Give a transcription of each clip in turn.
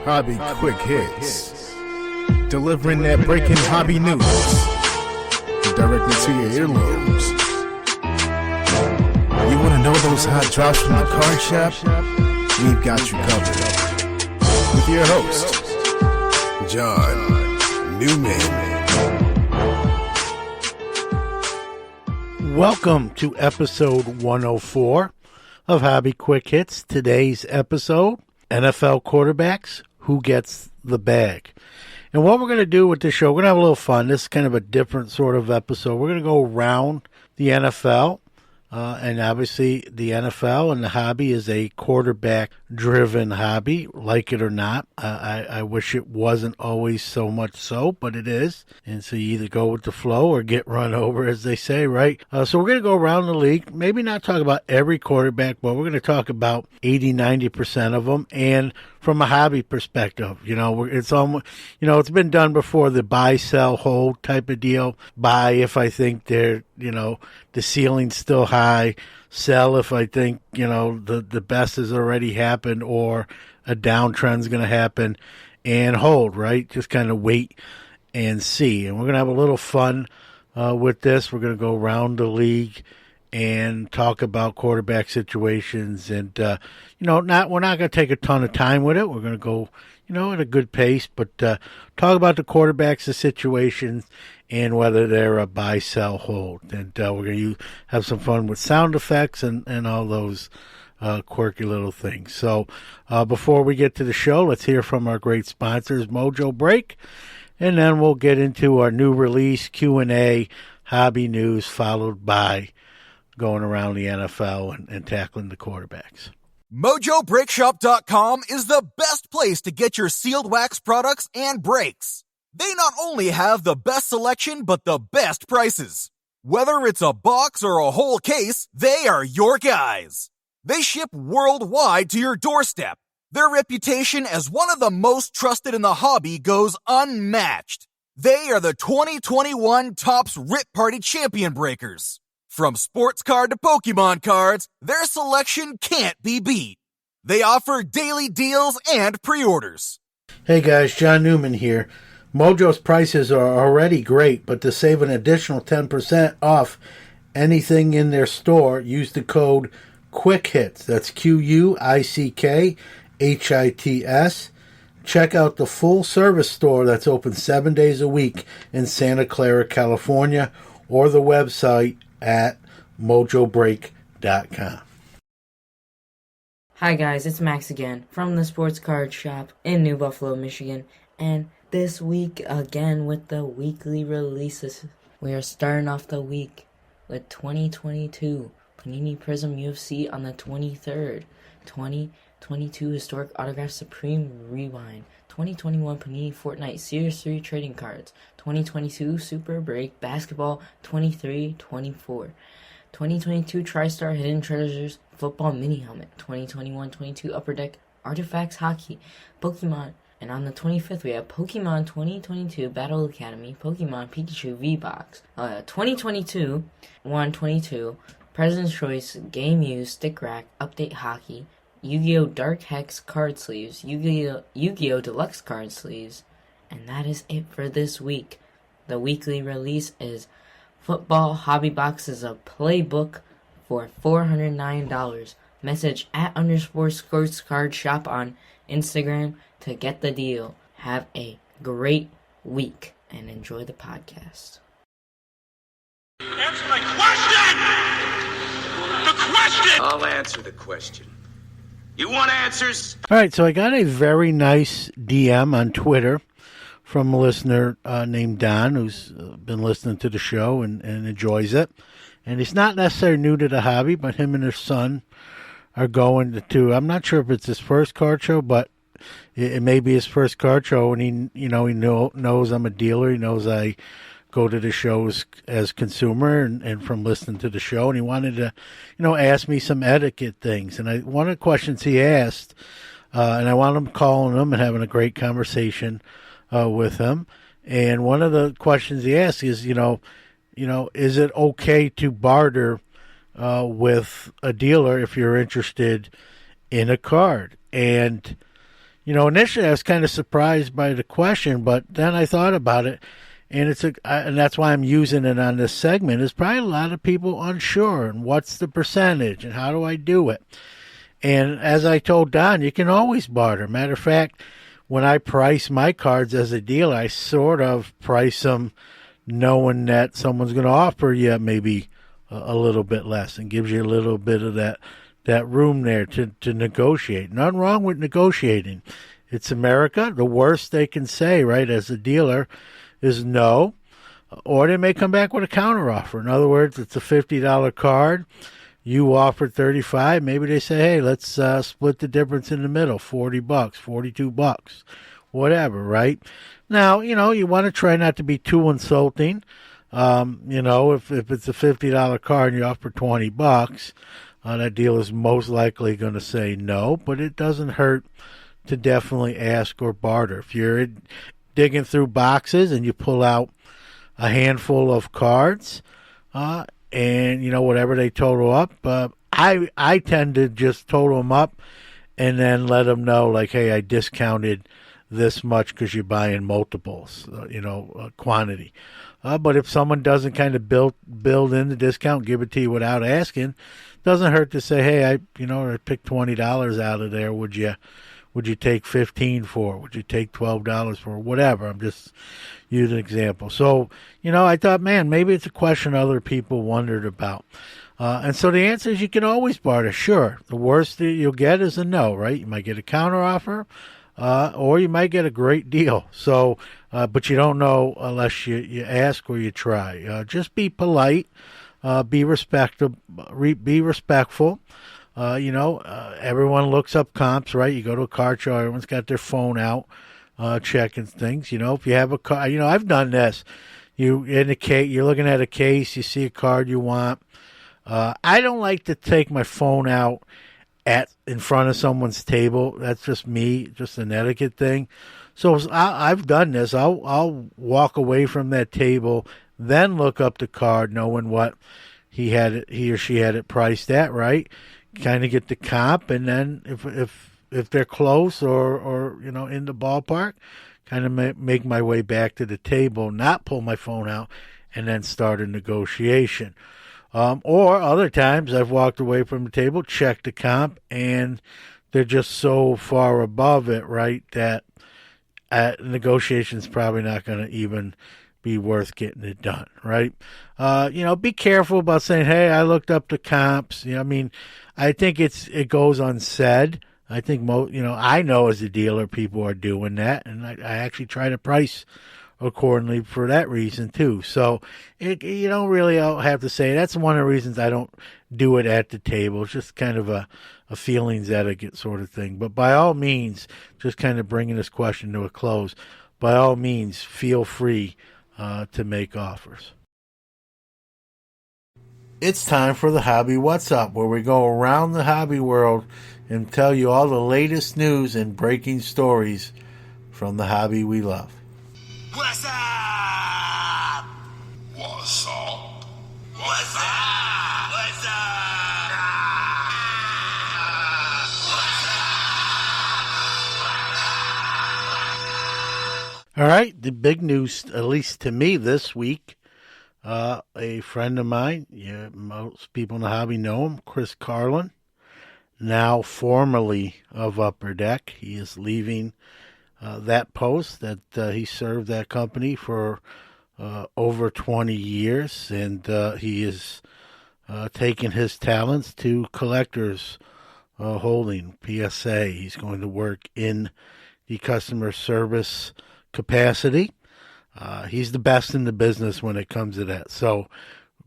Hobby Quick Hits. Delivering that breaking hobby news directly to your earlobes. You want to know those hot drops from the card shop? We've got you covered. With your host, John Newman. Welcome to episode 104 of Hobby Quick Hits. Today's episode, NFL quarterbacks, who gets the bag? And what we're going to do with this show, we're going to have a little fun. This is kind of a different sort of episode. We're going to go around the NFL. And obviously the NFL and the hobby is a quarterback-driven hobby, like it or not. I wish it wasn't always so much so, but it is. And so you either go with the flow or get run over, as they say, right? So we're going to go around the league, maybe not talk about every quarterback, but we're going to talk about 80-90% of them. And from a hobby perspective, it's almost, it's been done before, the buy, sell, hold type of deal. Buy if I think they're, the ceiling's still high. Sell if I think, the best has already happened or a downtrend's going to happen. And hold, right? Just kind of wait and see. And we're going to have a little fun with this. We're going to go around the league and talk about quarterback situations. And, we're not going to take a ton of time with it. We're going to go, at a good pace, but talk about the quarterbacks, the situations, and whether they're a buy, sell, hold. And we're going to have some fun with sound effects and all those quirky little things. So before we get to the show, let's hear from our great sponsors, Mojo Break, and then we'll get into our new release, Q&A, hobby news, followed by going around the NFL and tackling the quarterbacks. MojoBreakShop.com is the best place to get your sealed wax products and brakes. They not only have the best selection, but the best prices. Whether it's a box or a whole case, they are your guys. They ship worldwide to your doorstep. Their reputation as one of the most trusted in the hobby goes unmatched. They are the 2021 Topps Rip Party Champion Breakers. From sports card to Pokemon cards, their selection can't be beat. They offer daily deals and pre-orders. Hey guys, John Newman here. Mojo's prices are already great, but to save an additional 10% off anything in their store, use the code QUICKHITS. That's QUICKHITS. Check out the full service store that's open 7 days a week in Santa Clara, California, or the website at mojobreak.com. Hi guys, it's Max again from the Sports Card Shop in New Buffalo, Michigan, and this week again with the weekly releases. We are starting off the week with 2022 Panini Prism UFC on the 23rd, 2022 Historic Autograph Supreme Rewind, 2021 Panini Fortnite Series 3 Trading Cards, 2022 Super Break Basketball 23-24, 2022 TriStar Hidden Treasures Football Mini Helmet, 2021-22 Upper Deck Artifacts Hockey, Pokemon, and on the 25th we have Pokemon 2022 Battle Academy, Pokemon Pikachu V-Box, 2022-122 President's Choice Game Used Stick Rack Update Hockey, Yu-Gi-Oh! Dark Hex card sleeves, Yu-Gi-Oh! Deluxe card sleeves, and that is it for this week. The weekly release is Football Hobby Boxes, a playbook for $409. Message @_sports card shop on Instagram to get the deal. Have a great week and enjoy the podcast. Answer my question! The question! I'll answer the question. You want answers? All right, so I got a very nice DM on Twitter from a listener named Don, who's been listening to the show and enjoys it. And he's not necessarily new to the hobby, but him and his son are going to, I'm not sure if it's his first card show, but it may be his first card show. And he knows I'm a dealer. He knows I go to the shows as consumer and from listening to the show. And he wanted to, ask me some etiquette things. And one of the questions he asked, and I wanted him calling him and having a great conversation with him. And one of the questions he asked is, is it okay to barter with a dealer if you're interested in a card? And Initially I was kind of surprised by the question, but then I thought about it, and and that's why I'm using it on this segment. There's probably a lot of people unsure, and what's the percentage, and how do I do it? And as I told Don, you can always barter. Matter of fact, when I price my cards as a dealer, I sort of price them knowing that someone's going to offer you maybe a little bit less and gives you a little bit of that room there to negotiate. Nothing wrong with negotiating. It's America. The worst they can say, right, as a dealer is no, or they may come back with a counteroffer. In other words, it's a $50 card. You offered $35. Maybe they say, hey, let's split the difference in the middle, $40, $42, whatever, right? Now, you want to try not to be too insulting. If it's a $50 card and you offer $20, that dealer is most likely going to say no, but it doesn't hurt to definitely ask or barter. If you're digging through boxes and you pull out a handful of cards, and whatever they total up, I tend to just total them up and then let them know, like, hey, I discounted this much because you're buying multiples, quantity. But if someone doesn't kind of build in the discount, give it to you without asking, doesn't hurt to say, hey, I picked $20 out of there. Would you take $15 for? Would you take $12 for? Whatever. I'm just using an example. So, I thought, man, maybe it's a question other people wondered about. And so the answer is you can always barter. Sure. The worst that you'll get is a no, right? You might get a counteroffer, or you might get a great deal. So, but you don't know unless you ask or you try. Just be polite. Be respectful. Everyone looks up comps, right? You go to a card show, everyone's got their phone out, checking things. If you have a card, I've done this. You're looking at a case, you see a card you want. I don't like to take my phone out in front of someone's table. That's just me, just an etiquette thing. So I've done this. I'll walk away from that table, then look up the card, knowing what he or she had it priced at, right? Kind of get the comp, and then if they're close or in the ballpark, kind of make my way back to the table, not pull my phone out, and then start a negotiation. Or other times I've walked away from the table, checked the comp, and they're just so far above it, right, that negotiation's probably not going to even be worth getting it done, right? Be careful about saying, hey, I looked up the comps. I think it goes unsaid. I think I know as a dealer people are doing that, and I actually try to price accordingly for that reason too. So you don't really have to say. That's one of the reasons I don't do it at the table. It's just kind of a feelings etiquette sort of thing. But by all means, just kind of bringing this question to a close, by all means, feel free to make offers. It's time for the Hobby What's Up, where we go around the hobby world and tell you all the latest news and breaking stories from the hobby we love. What's up? What's up? What's up? What's up? All right, the big news, at least to me this week, a friend of mine, most people in the hobby know him, Chris Carlin, now formerly of Upper Deck. He is leaving that post that he served that company for over 20 years, and he is taking his talents to Collectors Holding, PSA. He's going to work in the customer service capacity. He's the best in the business when it comes to that. So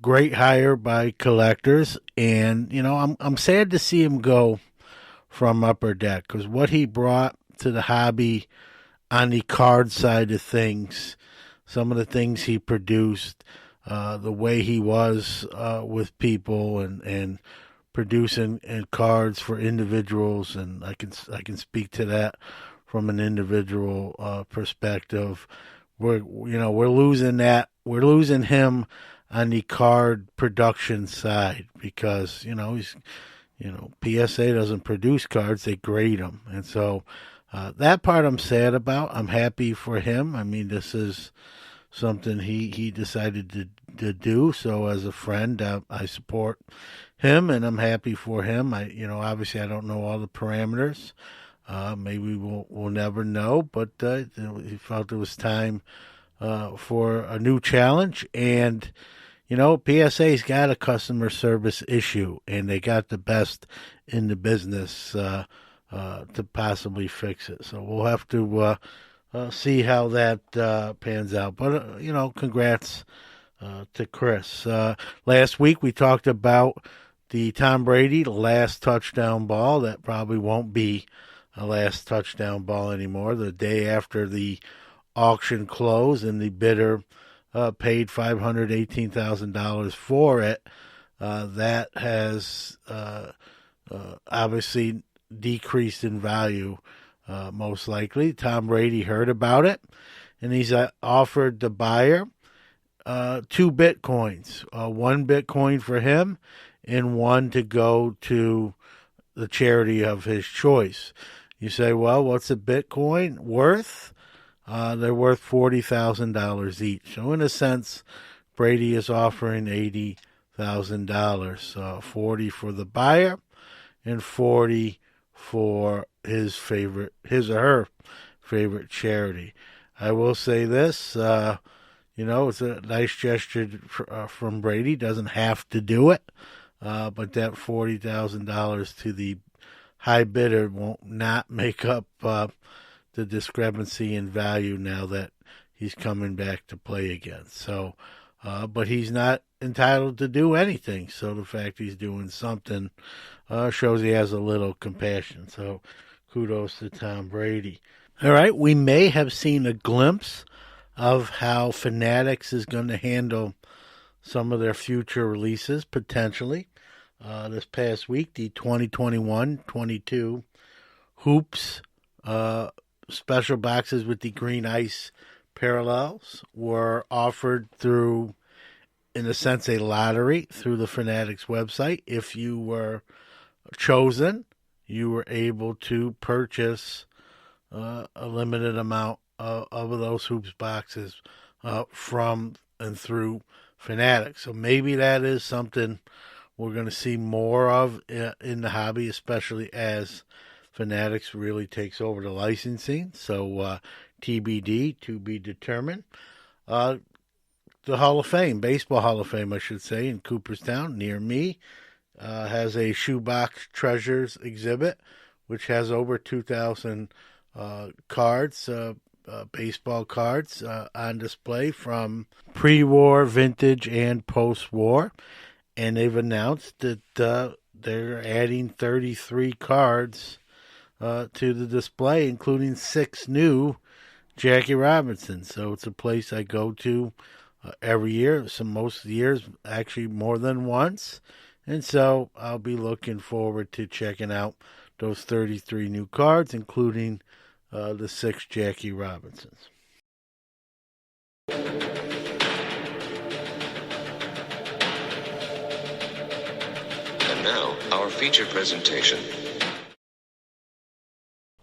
great hire by Collectors, and I'm sad to see him go from Upper Deck, because what he brought to the hobby on the card side of things, some of the things he produced, the way he was with people and producing cards for individuals, and I can speak to that from an individual perspective. We're losing that. We're losing him on the card production side, because he's PSA doesn't produce cards, they grade them, and so That part I'm sad about. I'm happy for him. I mean, this is something he decided to do. So as a friend, I support him, and I'm happy for him. Obviously I don't know all the parameters. Maybe we'll never know, but he felt it was time for a new challenge. And PSA's got a customer service issue, and they got the best in the business to possibly fix it. So we'll have to see how that pans out. But, congrats to Chris. Last week we talked about the Tom Brady last touchdown ball. That probably won't be a last touchdown ball anymore. The day after the auction closed and the bidder paid $518,000 for it, that has obviously decreased in value, most likely. Tom Brady heard about it, and he's offered the buyer 2 Bitcoins, 1 Bitcoin for him and 1 to go to the charity of his choice. You say, well, what's a Bitcoin worth? They're worth $40,000 each. So in a sense, Brady is offering $80,000. 40 for the buyer and 40 for his or her favorite charity. I will say this, it's a nice gesture from Brady. Doesn't have to do it, but that $40,000 to the high bidder won't not make up the discrepancy in value now that he's coming back to play again. So, but he's not entitled to do anything. So the fact he's doing something shows he has a little compassion. So kudos to Tom Brady. All right, we may have seen a glimpse of how Fanatics is going to handle some of their future releases, potentially. This past week, the 2021-22 Hoops special boxes with the green ice parallels were offered through, in a sense, a lottery through the Fanatics website. If you were chosen, you were able to purchase a limited amount of those Hoops boxes from and through Fanatics. So maybe that is something we're going to see more of in the hobby, especially as Fanatics really takes over the licensing. So TBD, to be determined. The Hall of Fame, Baseball Hall of Fame, I should say, in Cooperstown, near me, has a Shoebox Treasures exhibit, which has over 2,000 cards, baseball cards on display from pre-war, vintage, and post-war. And they've announced that they're adding 33 cards to the display, including 6 new Jackie Robinson. So it's a place I go to every year, most of the years, actually more than once. And so I'll be looking forward to checking out those 33 new cards, including the 6 Jackie Robinsons. And now, our feature presentation.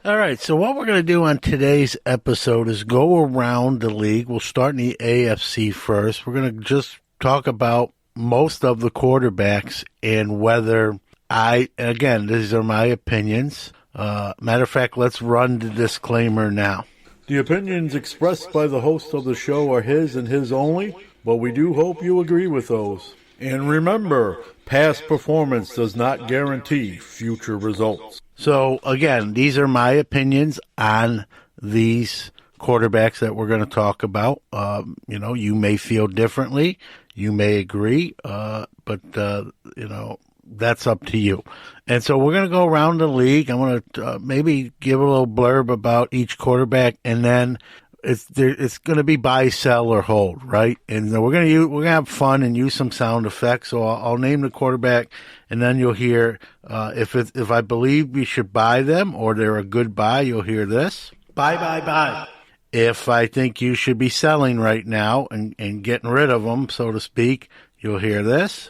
All right, so what we're going to do on today's episode is go around the league. We'll start in the AFC first. We're going to just talk about most of the quarterbacks and whether again, these are my opinions. Matter of fact, let's run the disclaimer now. The opinions expressed by the host of the show are his and his only, but we do hope you agree with those. And remember, past performance does not guarantee future results. So, again, these are my opinions on these quarterbacks that we're going to talk about. You may feel differently. You may agree. But that's up to you. And so we're going to go around the league. I'm going to maybe give a little blurb about each quarterback, and then it's going to be buy, sell, or hold, right? And we're going to have fun and use some sound effects. So I'll name the quarterback, and then you'll hear if I believe we should buy them or they're a good buy. You'll hear this: buy. If I think you should be selling right now and getting rid of them, so to speak, you'll hear this.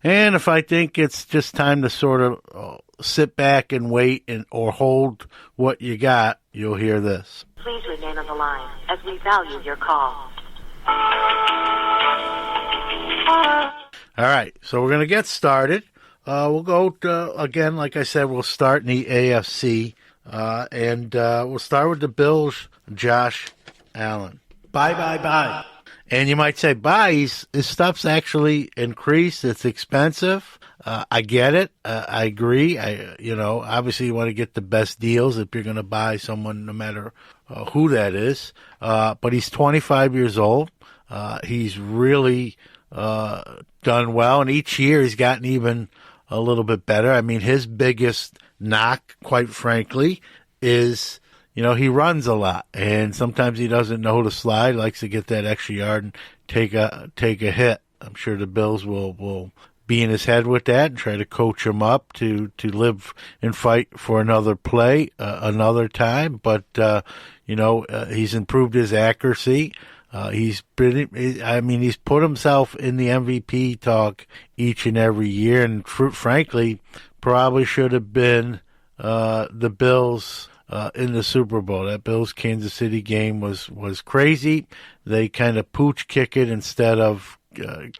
And if I think it's just time to sort of sit back and wait or hold what you got, you'll hear this. Please remain on the line as we value your call. All right, so we're going to get started. We'll go to, again, like I said, we'll start in the AFC, and we'll start with the Bills, Josh Allen. Bye. And you might say, bye, his stuff's actually increased. It's expensive. I get it. I agree. Obviously you want to get the best deals if you're going to buy someone, no matter who that is. But he's 25 years old. He's really done well, and each year he's gotten even a little bit better. I mean, his biggest knock, quite frankly, is, he runs a lot, and sometimes he doesn't know to slide. He likes to get that extra yard and take a hit. I'm sure the Bills will be in his head with that and try to coach him up to live and fight for another play another time. But he's improved his accuracy. He's put himself in the MVP talk each and every year, and frankly, probably should have been the Bills in the Super Bowl. That Bills-Kansas City game was crazy. They kind of pooch kick it instead of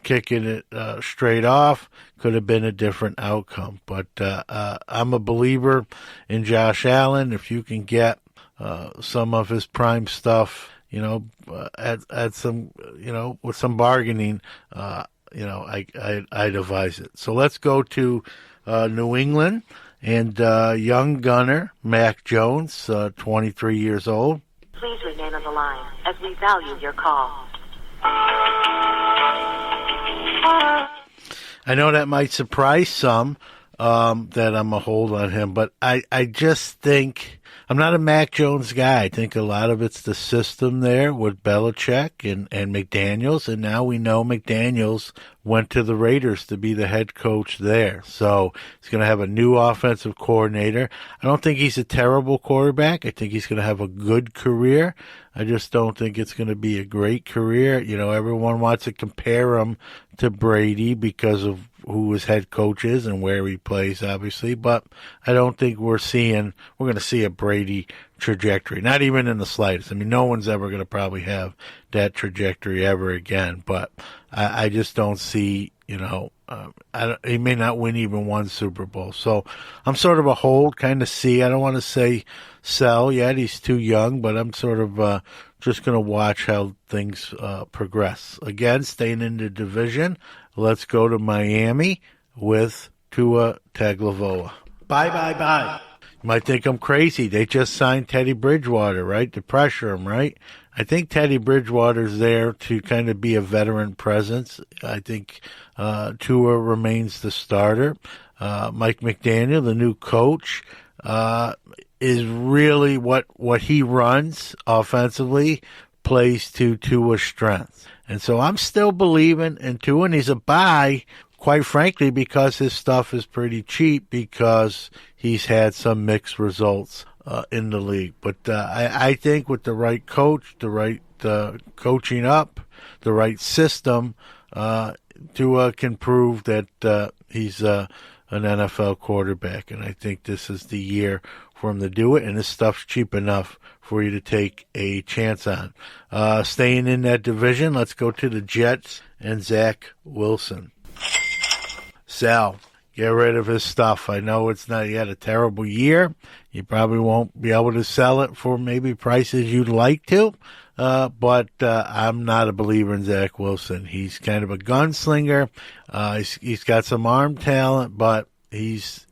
kicking it straight off. Could have been a different outcome. But I'm a believer in Josh Allen. If you can get some of his prime stuff, at some, with some bargaining, I'd advise it. So let's go to New England and young gunner Mac Jones, 23 years old. Please remain on the line as we value your call. I know that might surprise some that I'm a hold on him, but I just think I'm not a Mac Jones guy. I think a lot of it's the system there with Belichick and McDaniels, and now we know McDaniels went to the Raiders to be the head coach there. So he's going to have a new offensive coordinator. I don't think he's a terrible quarterback. I think he's going to have a good career. I just don't think it's going to be a great career. Everyone wants to compare him to Brady because of who his head coach is and where he plays, obviously. But I don't think we're going to see a Brady trajectory, not even in the slightest. I mean, no one's ever going to probably have that trajectory ever again. But I just don't see, he may not win even one Super Bowl. So I'm sort of a hold, kind of see. I don't want to say sell yet. He's too young, but I'm sort of just going to watch how things progress. Again, staying in the division, let's go to Miami with Tua Tagovailoa. Bye. You might think I'm crazy. They just signed Teddy Bridgewater, right, to pressure him, right? I think Teddy Bridgewater's there to kind of be a veteran presence. I think Tua remains the starter. Mike McDaniel, the new coach, is really what he runs offensively, plays to Tua's strengths. And so I'm still believing in Tua, and he's a buy, quite frankly, because his stuff is pretty cheap, because he's had some mixed results in the league. But I think with the right coach, the right coaching up, the right system, Tua can prove that he's an NFL quarterback. And I think this is the year for him to do it, and this stuff's cheap enough for you to take a chance on. Staying in that division, let's go to the Jets and Zach Wilson. Sal, get rid of his stuff. I know he had a terrible year. You probably won't be able to sell it for maybe prices you'd like to, but I'm not a believer in Zach Wilson. He's kind of a gunslinger. He's got some arm talent, but he's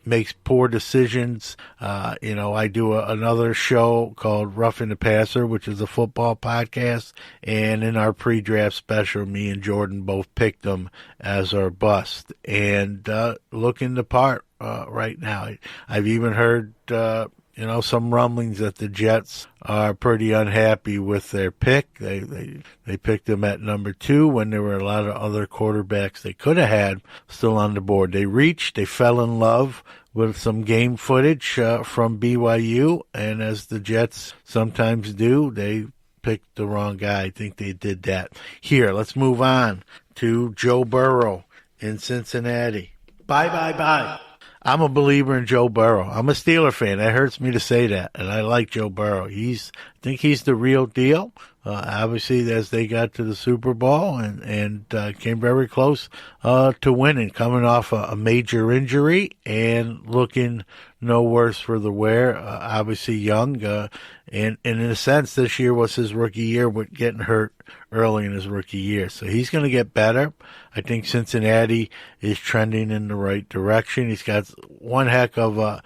makes poor decisions. I do another show called Roughing the Passer, which is a football podcast. And in our pre-draft special, me and Jordan both picked him as our bust. And looking the part right now. I've even heard some rumblings that the Jets are pretty unhappy with their pick. They picked him at number 2 when there were a lot of other quarterbacks they could have had still on the board. They fell in love with some game footage from BYU, and as the Jets sometimes do, they picked the wrong guy. I think they did that. Here, let's move on to Joe Burrow in Cincinnati. Bye, bye, bye. I'm a believer in Joe Burrow. I'm a Steeler fan. That hurts me to say that, and I like Joe Burrow. I think he's the real deal. Obviously, as they got to the Super Bowl and came very close to winning, coming off a major injury and looking no worse for the wear. Obviously young, and in a sense, this year was his rookie year with getting hurt early in his rookie year. So he's going to get better. I think Cincinnati is trending in the right direction. He's got one heck of a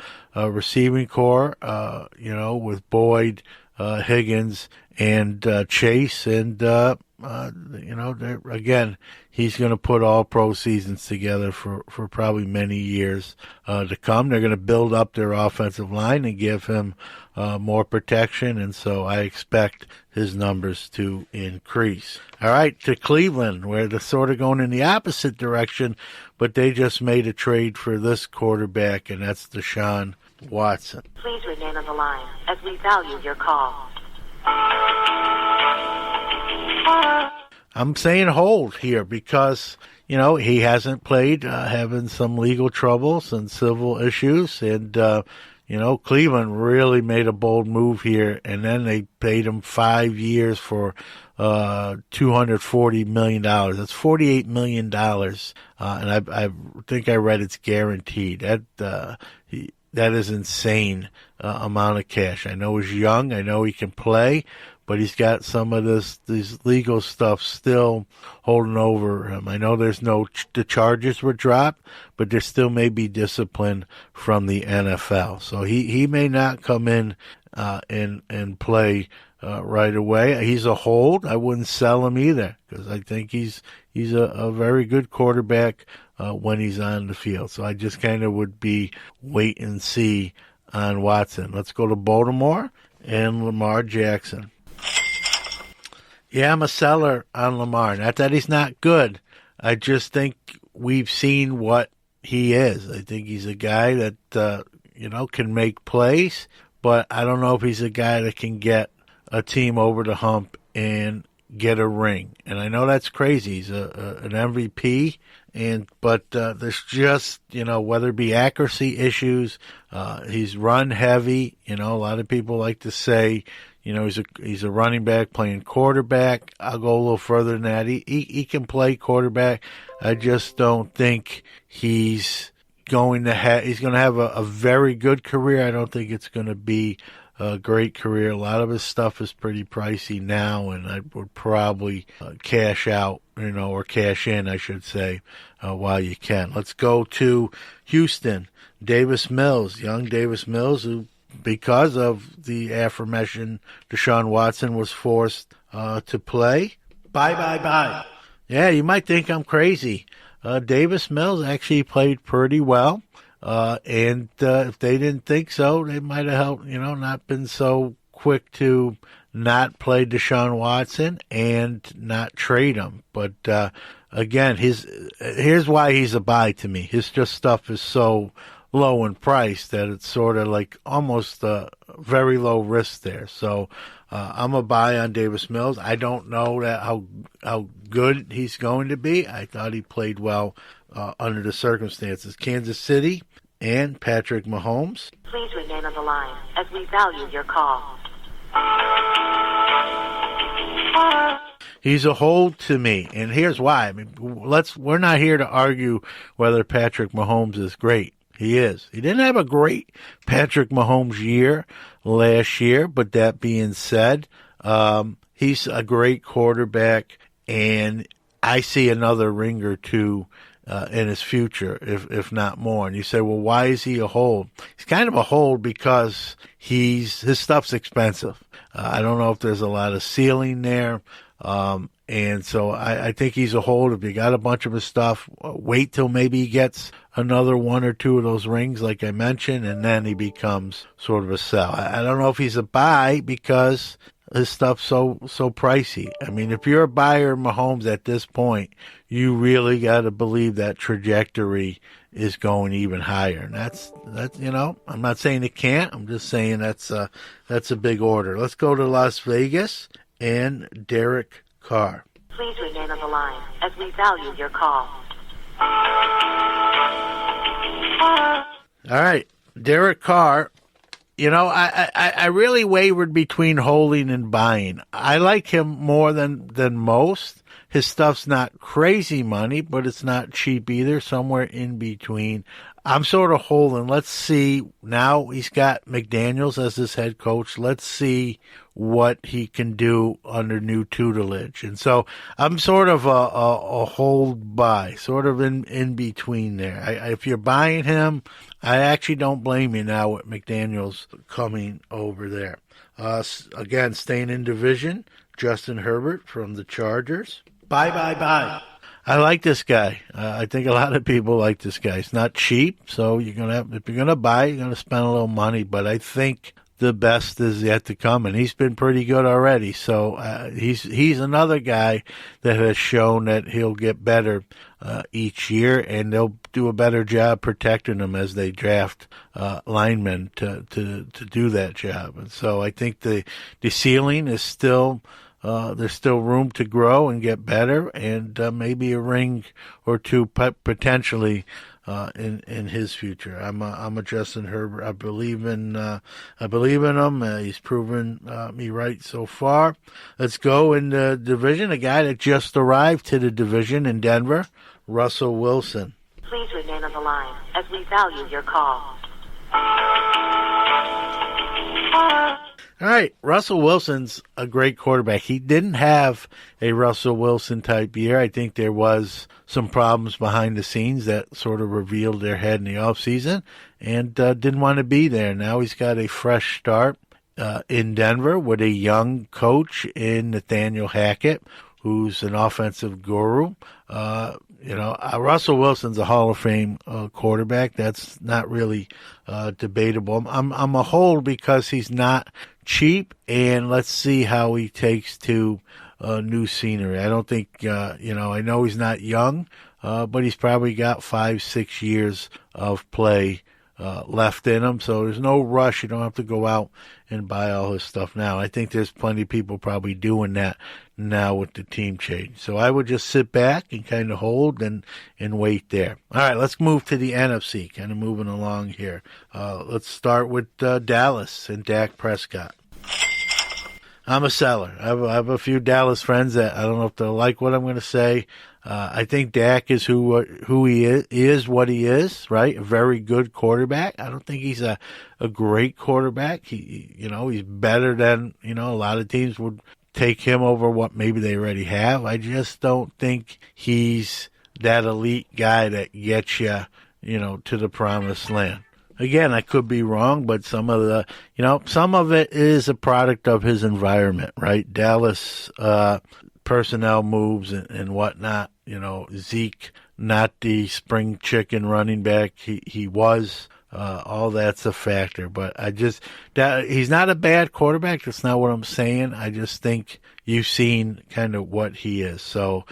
receiving core, with Boyd, Higgins, and Chase, and again, he's going to put all pro seasons together for probably many years to come. They're going to build up their offensive line and give him more protection, and so I expect his numbers to increase. All right, to Cleveland, where they're sort of going in the opposite direction, but they just made a trade for this quarterback, and that's Deshaun Watson. Please remain on the line as we value your call. I'm saying hold here because, he hasn't played, having some legal troubles and civil issues. And, Cleveland really made a bold move here. And then they paid him 5 years for $240 million. That's $48 million. And I think I read it's guaranteed. That is insane amount of cash. I know he's young. I know he can play, but he's got some of these legal stuff still holding over him. I know the charges were dropped, but there still may be discipline from the NFL. So he may not come in and play right away. He's a hold. I wouldn't sell him either because I think he's a very good quarterback when he's on the field. So I just kind of would be wait and see on Watson. Let's go to Baltimore and Lamar Jackson. Yeah, I'm a seller on Lamar. Not that he's not good. I just think we've seen what he is. I think he's a guy that, can make plays, but I don't know if he's a guy that can get a team over the hump and get a ring. And I know that's crazy. He's an MVP, but there's just, whether it be accuracy issues, he's run heavy. A lot of people like to say, he's a running back playing quarterback. I'll go a little further than that. He can play quarterback. I just don't think he's going to have a very good career. I don't think it's going to be a great career. A lot of his stuff is pretty pricey now, and I would probably cash out, or cash in, I should say, while you can. Let's go to Houston. Davis Mills, young Davis Mills, who, because of the aforementioned Deshaun Watson, was forced to play. Bye. Yeah, you might think I'm crazy. Davis Mills actually played pretty well. And if they didn't think so, they might have helped, not been so quick to not play Deshaun Watson and not trade him. But again, here's why he's a buy to me. His stuff is so low in price that it's sort of like almost a very low risk there. So I'm a buy on Davis Mills. I don't know how good he's going to be. I thought he played well under the circumstances. Kansas City and Patrick Mahomes. Please remain on the line as we value your call. He's a hold to me, and here's why. We're not here to argue whether Patrick Mahomes is great. He is. He didn't have a great Patrick Mahomes year last year, but that being said, he's a great quarterback, and I see another ring or two in his future, if not more. And you say, well, why is he a hold? He's kind of a hold because his stuff's expensive. I don't know if there's a lot of ceiling there. And so I think he's a hold. If you got a bunch of his stuff, wait till maybe he gets another one or two of those rings, like I mentioned, and then he becomes sort of a sell. I don't know if he's a buy because his stuff's so pricey. I mean, if you're a buyer of Mahomes at this point, you really got to believe that trajectory is going even higher. And that's I'm not saying it can't. I'm just saying that's a big order. Let's go to Las Vegas and Derek Carr. Please remain on the line as we value your call. All right, Derek Carr. You know, I really wavered between holding and buying. I like him more than most. His stuff's not crazy money, but it's not cheap either, somewhere in between. I'm sort of holding. Let's see. Now he's got McDaniels as his head coach. Let's see what he can do under new tutelage. And so I'm sort of a hold buy, sort of in between there. If you're buying him, I actually don't blame you now with McDaniels coming over there. Again, staying in division, Justin Herbert from the Chargers. Bye. I like this guy. I think a lot of people like this guy. It's not cheap, so if you're gonna buy, you're gonna spend a little money. But I think the best is yet to come, and he's been pretty good already. So he's another guy that has shown that he'll get better each year, and they'll do a better job protecting him as they draft linemen to do that job. And so I think the ceiling is still. There's still room to grow and get better, and maybe a ring or two potentially in his future. I'm a Justin Herbert. I believe in him. He's proven me right so far. Let's go in the division. A guy that just arrived to the division in Denver, Russell Wilson. Please remain on the line as we value your call. All right, Russell Wilson's a great quarterback. He didn't have a Russell Wilson type year. I think there was some problems behind the scenes that sort of revealed their head in the offseason and didn't want to be there. Now he's got a fresh start in Denver with a young coach in Nathaniel Hackett, who's an offensive guru. Russell Wilson's a Hall of Fame quarterback. That's not really debatable. I'm a hold because he's not cheap, and let's see how he takes to new scenery. I don't think, I know he's not young, but he's probably got 5-6 years of play left in him, so there's no rush. You don't have to go out and buy all his stuff now. I think there's plenty of people probably doing that now with the team change. So I would just sit back and kind of hold and wait there. All right, let's move to the NFC, kind of moving along here. Let's start with Dallas and Dak Prescott. I'm a seller. I have a few Dallas friends that I don't know if they'll like what I'm going to say. I think Dak is who he is what he is, right? A very good quarterback. I don't think he's a great quarterback. He's better than, a lot of teams would take him over what maybe they already have. I just don't think he's that elite guy that gets you, to the promised land. Again, I could be wrong, but some of it is a product of his environment, right? Dallas personnel moves and whatnot. Zeke, not the spring chicken running back he was. All that's a factor, but he's not a bad quarterback. That's not what I'm saying. I just think you've seen kind of what he is. So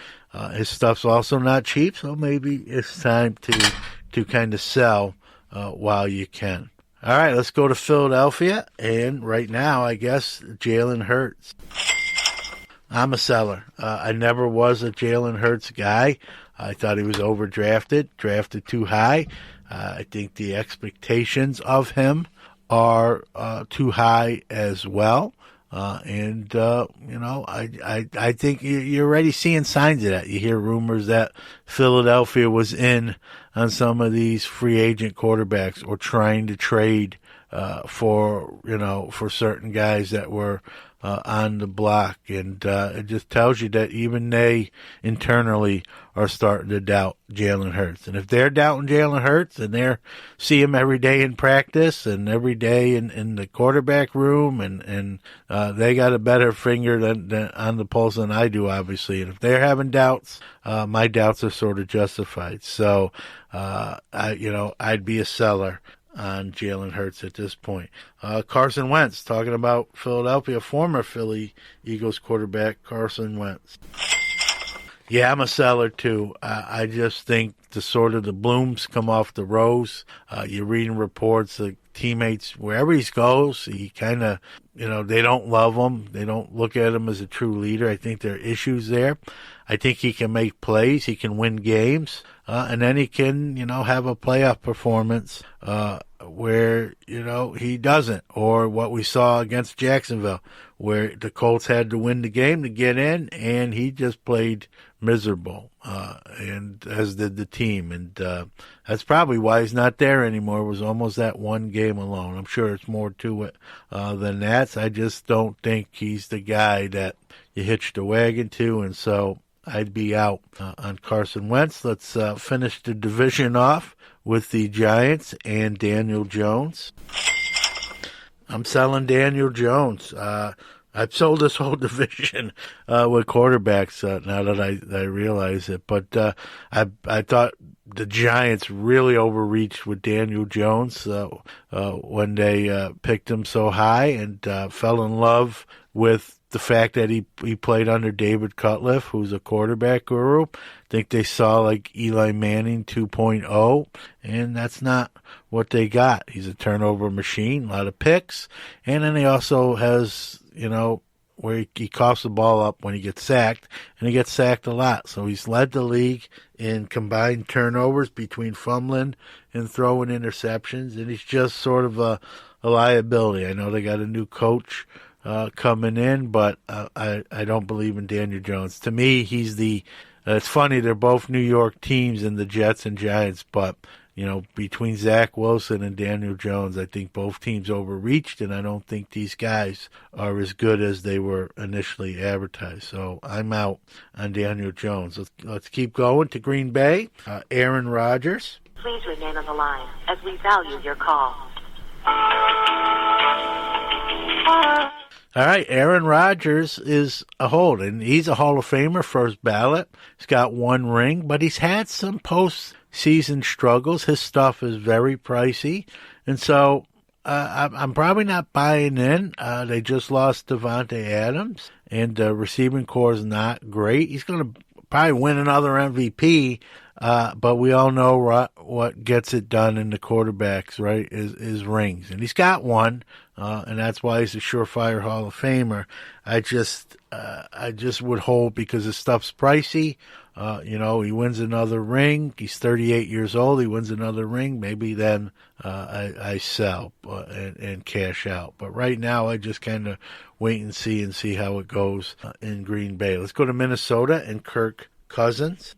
his stuff's also not cheap. So maybe it's time to kind of sell while you can. All right, let's go to Philadelphia, and right now, I guess Jalen Hurts. I'm a seller. I never was a Jalen Hurts guy. I thought he was overdrafted, drafted too high. I think the expectations of him are too high as well. I think you're already seeing signs of that. You hear rumors that Philadelphia was in on some of these free agent quarterbacks or trying to trade for certain guys that were on the block, and it just tells you that even they internally are starting to doubt Jalen Hurts. And if they're doubting Jalen Hurts and they see him every day in practice and every day in the quarterback room, and they got a better finger than on the pulse than I do, obviously. And if they're having doubts, my doubts are sort of justified. So, I'd be a seller on Jalen Hurts at this point. Carson Wentz, talking about Philadelphia, former Philly Eagles quarterback Carson Wentz. Yeah, I'm a seller too. I just think the blooms come off the rose. You're reading reports that teammates, wherever he goes, he kind of, they don't love him. They don't look at him as a true leader. I think there are issues there. I think he can make plays. He can win games. And then he can, have a playoff performance, where, he doesn't, or what we saw against Jacksonville, where the Colts had to win the game to get in, and he just played miserable, and as did the team. And that's probably why he's not there anymore. It was almost that one game alone. I'm sure it's more to it than that. I just don't think he's the guy that you hitch the wagon to, and so I'd be out on Carson Wentz. Let's finish the division off with the Giants and Daniel Jones. I'm selling Daniel Jones. I've sold this whole division with quarterbacks now that I realize it. But I thought the Giants really overreached with Daniel Jones when they picked him so high, and fell in love with the fact that he played under David Cutcliffe, who's a quarterback guru. I think they saw like Eli Manning 2.0, and that's not what they got. He's a turnover machine, a lot of picks, and then he also has, where he coughs the ball up when he gets sacked, and he gets sacked a lot. So he's led the league in combined turnovers between fumbling and throwing interceptions, and he's just sort of a liability. I know they got a new coach coming in, but I don't believe in Daniel Jones. To me, he's it's funny, they're both New York teams in the Jets and Giants, but, between Zach Wilson and Daniel Jones, I think both teams overreached, and I don't think these guys are as good as they were initially advertised. So I'm out on Daniel Jones. Let's keep going to Green Bay. Aaron Rodgers. Please remain on the line as we value your call. All right, Aaron Rodgers is a hold, and he's a Hall of Famer, first ballot. He's got one ring, but he's had some postseason struggles. His stuff is very pricey, and so I'm probably not buying in. They just lost Devontae Adams, and the receiving core is not great. He's going to probably win another MVP, but we all know what gets it done in the quarterbacks, right, is rings. And he's got one, and that's why he's a surefire Hall of Famer. I just would hold because his stuff's pricey. He wins another ring. He's 38 years old. He wins another ring. Maybe then I sell and cash out. But right now, I just kind of wait and see how it goes in Green Bay. Let's go to Minnesota and Kirk Cousins.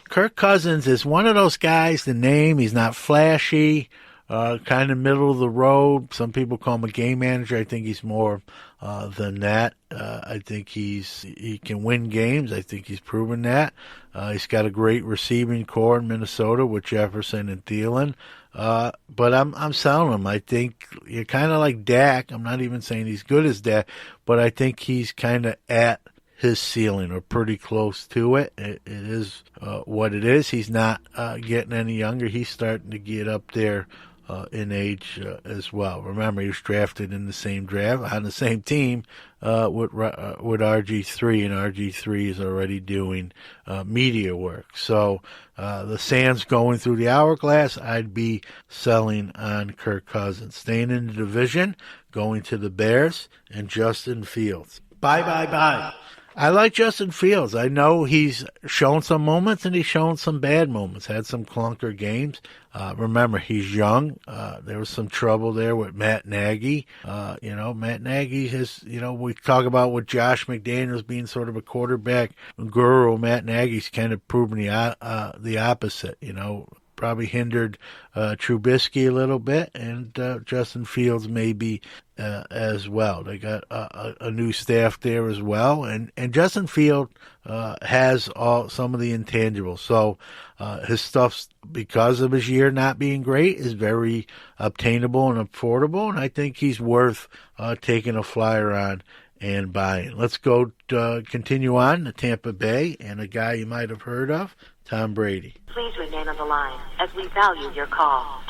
Kirk Cousins is one of those guys, he's not flashy, kind of middle of the road. Some people call him a game manager. I think he's more than that. I think he can win games. I think he's proven that. He's got a great receiving core in Minnesota with Jefferson and Thielen. But I'm selling him. I think you're kind of like Dak. I'm not even saying he's good as Dak, but I think he's kind of at his ceiling or pretty close to it. It is what it is. He's not getting any younger. He's starting to get up there in age as well. Remember, he was drafted in the same draft on the same team with RG3, and RG3 is already doing media work. So the Sands going through the hourglass, I'd be selling on Kirk Cousins. Staying in the division, going to the Bears and Justin Fields. Bye. I like Justin Fields. I know he's shown some moments and he's shown some bad moments, had some clunker games. Remember, he's young. There was some trouble there with Matt Nagy. Matt Nagy has, we talk about with Josh McDaniels being sort of a quarterback guru. Matt Nagy's kind of proven the opposite, probably hindered Trubisky a little bit, and Justin Fields maybe as well. They got a new staff there as well, and Justin Fields has some of the intangibles. So his stuff, because of his year not being great, is very obtainable and affordable, and I think he's worth taking a flyer on and buying. Let's go continue on to Tampa Bay and a guy you might have heard of, Tom Brady. Please remain on the line as we value your call.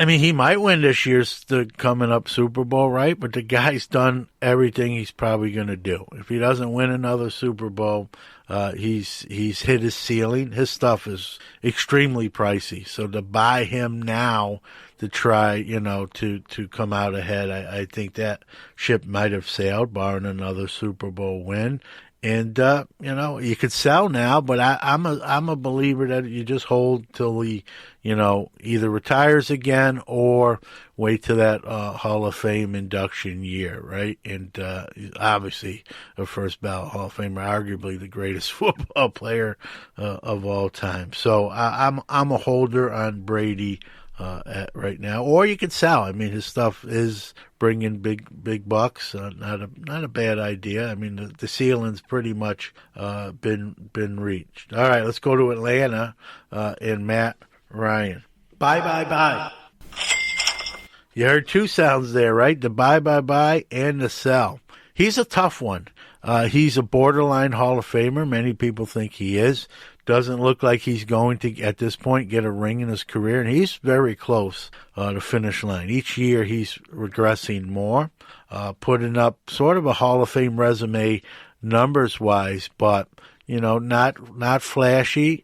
I mean, he might win this year's the coming up Super Bowl, right? But the guy's done everything he's probably going to do. If he doesn't win another Super Bowl, he's hit his ceiling. His stuff is extremely pricey. So to buy him now to try, to come out ahead, I think that ship might have sailed, barring another Super Bowl win. And you could sell now, but I'm a believer that you just hold till he, either retires again or wait till that Hall of Fame induction year, right? And obviously a first ballot Hall of Famer, arguably the greatest football player of all time. So I'm a holder on Brady right now, or you could sell. I mean, his stuff is bringing big bucks. Not a bad idea. I mean, the ceiling's pretty much been reached. All right, let's go to Atlanta and Matt Ryan. Bye. You heard two sounds there, right? The bye and the sell. He's a tough one. He's a borderline Hall of Famer. Many people think he is. Doesn't look like he's going to, at this point, get a ring in his career, and he's very close to finish line. Each year he's regressing more, putting up sort of a Hall of Fame resume numbers-wise, but, not flashy,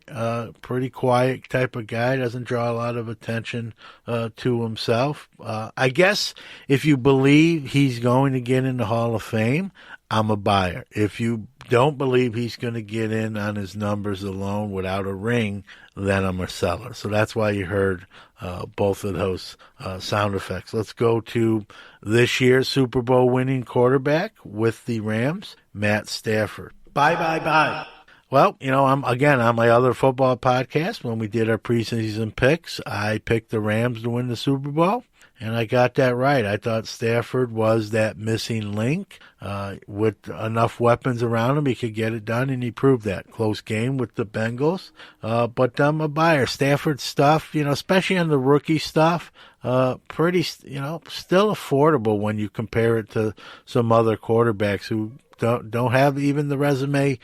pretty quiet type of guy, doesn't draw a lot of attention to himself. I guess if you believe he's going to get in the Hall of Fame, I'm a buyer. If you don't believe he's going to get in on his numbers alone without a ring, then I'm a seller. So that's why you heard both of those sound effects. Let's go to this year's Super Bowl winning quarterback with the Rams, Matt Stafford. Bye. Well, I'm on my other football podcast, when we did our preseason picks, I picked the Rams to win the Super Bowl. And I got that right. I thought Stafford was that missing link. With enough weapons around him, he could get it done, and he proved that. Close game with the Bengals. But I'm a buyer. Stafford stuff, especially on the rookie stuff, pretty, still affordable when you compare it to some other quarterbacks who don't have even the resume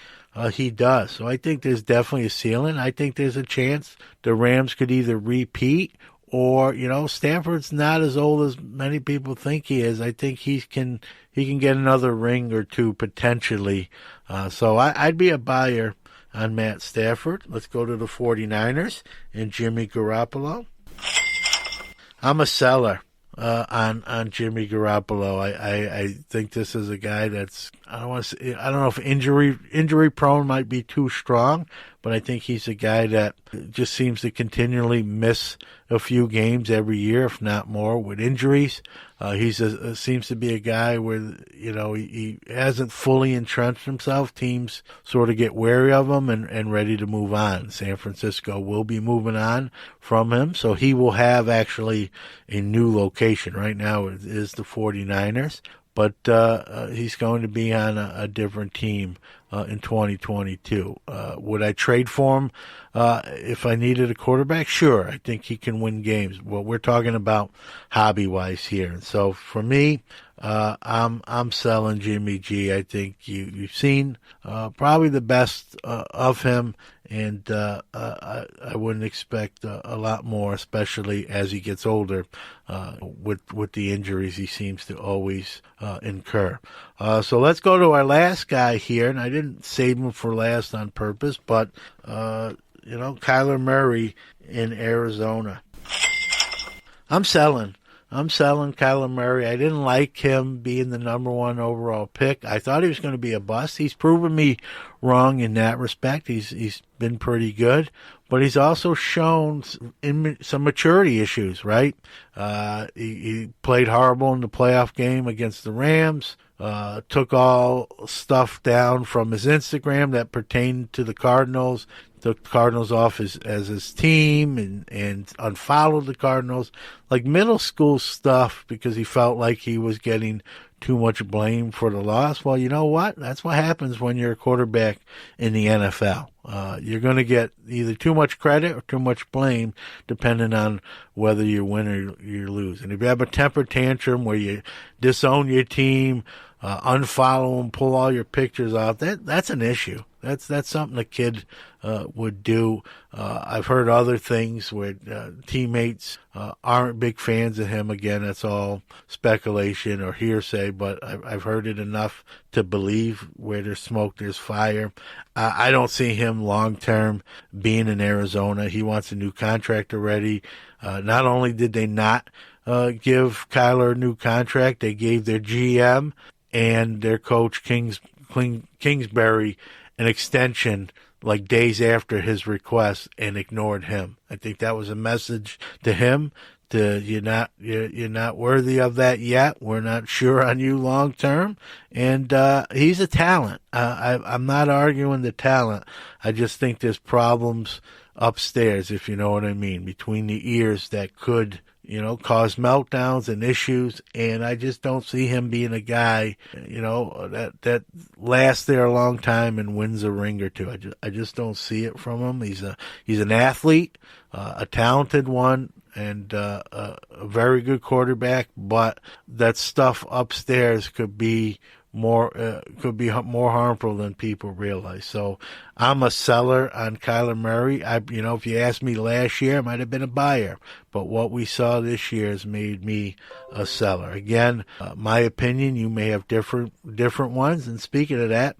he does. So I think there's definitely a ceiling. I think there's a chance the Rams could either repeat, or, Stafford's not as old as many people think he is. I think he can get another ring or two potentially. So I'd be a buyer on Matt Stafford. Let's go to the 49ers and Jimmy Garoppolo. I'm a seller on Jimmy Garoppolo. I think this is a guy that's, I don't know if injury prone might be too strong, but I think he's a guy that just seems to continually miss a few games every year, if not more, with injuries. Seems to be a guy where, he hasn't fully entrenched himself. Teams sort of get wary of him and ready to move on. San Francisco will be moving on from him, so he will have actually a new location. Right now it is the 49ers, but he's going to be on a different team in 2022. Would I trade for him if I needed a quarterback? Sure, I think he can win games. Well, we're talking about hobby-wise here. And so for me, I'm selling Jimmy G. I think you've seen probably the best of him, and I wouldn't expect a lot more, especially as he gets older, with the injuries he seems to always incur. So let's go to our last guy here, and I didn't save him for last on purpose, but Kyler Murray in Arizona. I'm selling Kyler Murray. I didn't like him being the number one overall pick. I thought he was going to be a bust. He's proven me wrong in that respect. He's been pretty good, but he's also shown some maturity issues, right? He played horrible in the playoff game against the Rams. Took all stuff down from his Instagram that pertained to the Cardinals. Took the Cardinals off as his team and unfollowed the Cardinals. Like middle school stuff, because he felt like he was getting too much blame for the loss. Well, you know what? That's what happens when you're a quarterback in the NFL. You're going to get either too much credit or too much blame, depending on whether you win or you lose. And if you have a temper tantrum where you disown your team, unfollow him, pull all your pictures off. That's an issue. That's something a kid would do. I've heard other things where teammates aren't big fans of him. Again, that's all speculation or hearsay, but I've heard it enough to believe where there's smoke, there's fire. I don't see him long-term being in Arizona. He wants a new contract already. Not only did they not give Kyler a new contract, they gave their GM and their coach, Kingsbury, an extension like days after his request and ignored him. I think that was a message to him you're not worthy of that yet. We're not sure on you long term. And he's a talent. I'm not arguing the talent. I just think there's problems upstairs, if you know what I mean, between the ears that could cause meltdowns and issues, and I just don't see him being a guy, that lasts there a long time and wins a ring or two. I just don't see it from him. He's an athlete, a talented one, and a very good quarterback, but that stuff upstairs could be more harmful than people realize. So I'm a seller on Kyler Murray. If you asked me last year, I might have been a buyer, but what we saw this year has made me a seller. Again, my opinion, you may have different ones. And speaking of that,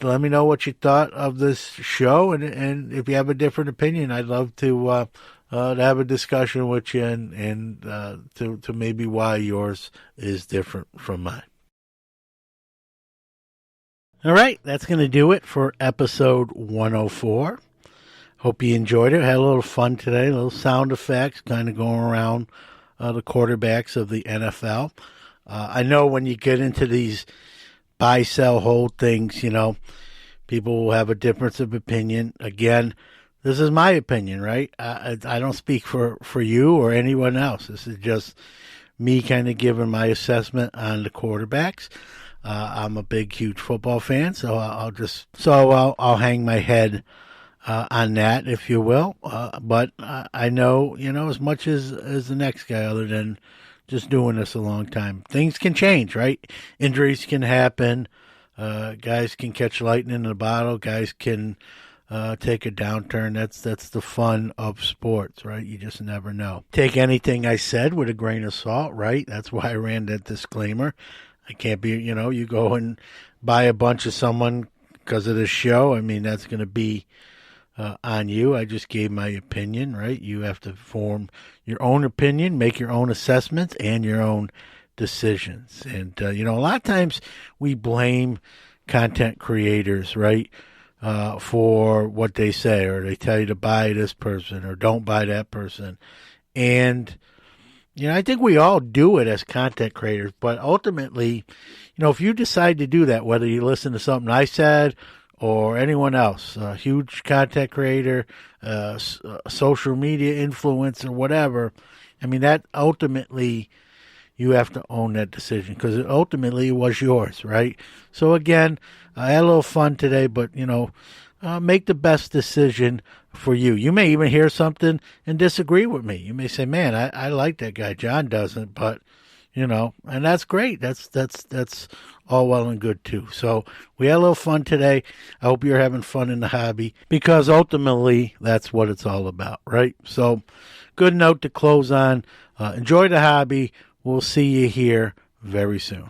let me know what you thought of this show, and if you have a different opinion, I'd love to have a discussion with you and to maybe why yours is different from mine. All right, that's going to do it for episode 104. Hope you enjoyed it. Had a little fun today, a little sound effects kind of going around the quarterbacks of the NFL. I know when you get into these buy, sell, hold things, people will have a difference of opinion. Again, this is my opinion, right? I don't speak for you or anyone else. This is just me kind of giving my assessment on the quarterbacks. I'm a big, huge football fan, so I'll hang my head on that, if you will. But I know, as much as the next guy, other than just doing this a long time. Things can change, right? Injuries can happen. Guys can catch lightning in a bottle. Guys can take a downturn. That's the fun of sports, right? You just never know. Take anything I said with a grain of salt, right? That's why I ran that disclaimer. I can't be, you go and buy a bunch of someone because of this show. I mean, that's going to be on you. I just gave my opinion, right? You have to form your own opinion, make your own assessments and your own decisions. And, a lot of times we blame content creators, right, for what they say, or they tell you to buy this person or don't buy that person. And I think we all do it as content creators, but ultimately, if you decide to do that, whether you listen to something I said or anyone else, a huge content creator, social media influencer, whatever, that ultimately you have to own that decision because it ultimately was yours, right? So again, I had a little fun today, but, make the best decision for you. You may even hear something and disagree with me. You may say, man, I like that guy. John doesn't, but, and that's great. That's all well and good too. So we had a little fun today. I hope you're having fun in the hobby because ultimately that's what it's all about, right? So good note to close on. Enjoy the hobby. We'll see you here very soon.